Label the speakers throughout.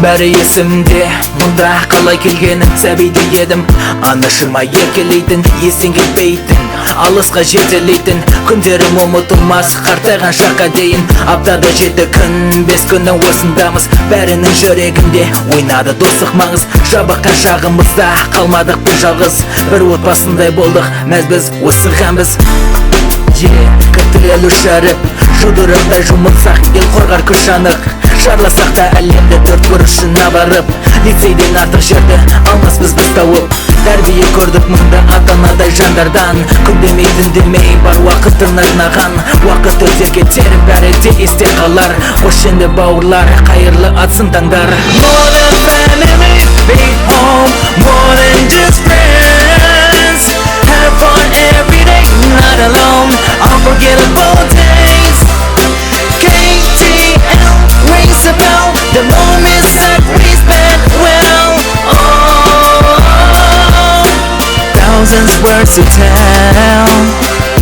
Speaker 1: бәрі есімде, мұнда қалай келгенім сәбиде едім. Анашыма еркелейтін, естен кетпейтін, алысқа жетелейтін күндерім ұмытылмас, қартайған шаққа дейін. Аптада 7 күн, 5 күннің осындамыз, бәрінің жүрегінде ойнады достық маңыз. Жабыққан шағымызда қалмадық біз жалғыз, бір отбасындай болдық, мәз біз осығанбыз. Күттірелу шәріп, жұдырықтай жұмылсақ, ел қорғар күш анық. Жарласақ та әлемді 4 бұрышына барып, лицейден артық жерді алмаспыз біз тауып. Тәрбие көрдік мұнда ата-анадай жандардан, күн демей түн демей бар уақытын арнаған. Уақыт өте кетер, бәрі де есте қалар. Қош енді бауырлар, қайырлы атсын таңдар. More than family, big home, more than just friends. Have fun every day, not alone, unforgettable days. KTL rings a bell, the moments that we spent well. Thousands words to tell.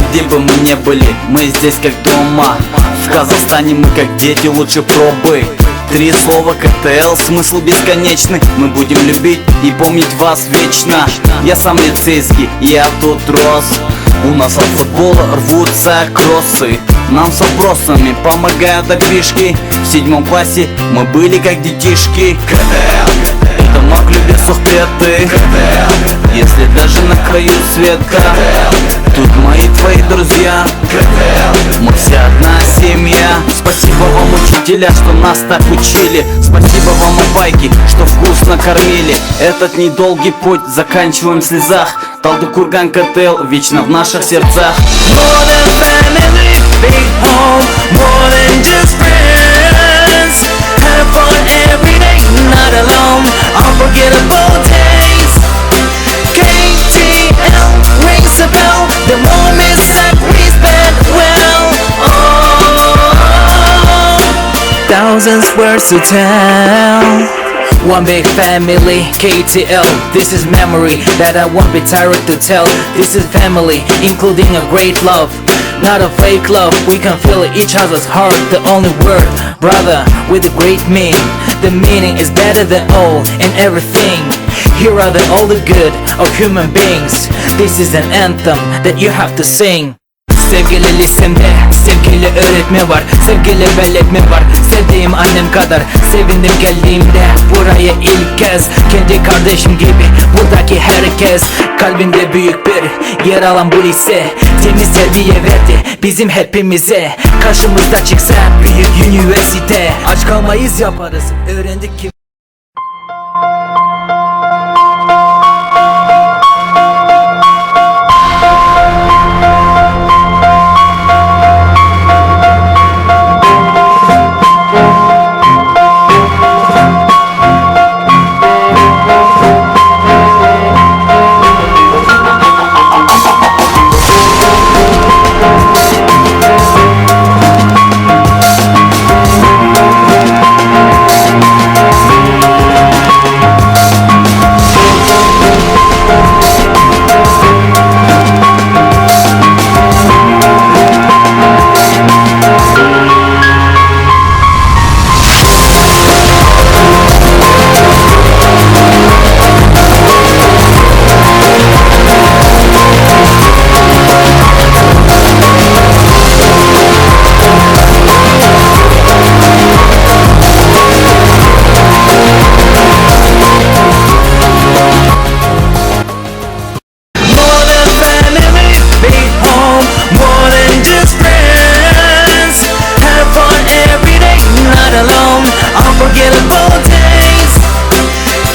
Speaker 2: Где бы мы не были, мы здесь как дома. В Казахстане мы как дети, лучше пробы. 3 слова КТЛ, смысл бесконечный. Мы будем любить и помнить вас вечно. Я сам лицейский, я тут рос. У нас от футбола рвутся кроссы. Нам с вопросами помогают опишки. В 7 классе мы были как детишки. КТЛ, это мог любить сухпеты. Если даже на краю света, тут мои твои друзья. Мы вся одна семья. Спасибо вам, учителя, что нас так учили. Спасибо вам, байки, что вкусно кормили. Этот недолгий путь заканчиваем в слезах. Талдыкурган КТЛ вечно в наших сердцах.
Speaker 1: More than family, big home, more than just friends. Have fun every day, not alone, unforgettable days. KTL rings a bell, the moments that we spent well. Thousands words to tell. One big family, KTL. This is memory that I won't be tired to tell. This is family, including a great love, not a fake love. We can feel each other's heart. The only word, brother, with a great meaning. The meaning is better than all and everything. Here are all the good of human beings. This is an anthem that you have to sing. Sevgili lisemde, sevgili öğretmen var, sevgili belletme var. Sevdiğim annem kadar sevindim geldiğimde buraya ilk kez. Kendi kardeşim gibi buradaki herkes, kalbinde büyük bir yer alan bu lise. Temiz terbiye verdi bizim hepimize. Karşımızda çıksa büyük üniversite, aç kalmayız yaparız, öğrendik ki. Unforgettable days.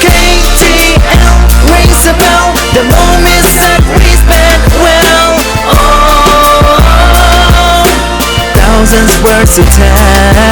Speaker 1: KTL rings a bell, the moments that we spent well. Thousands words to tell.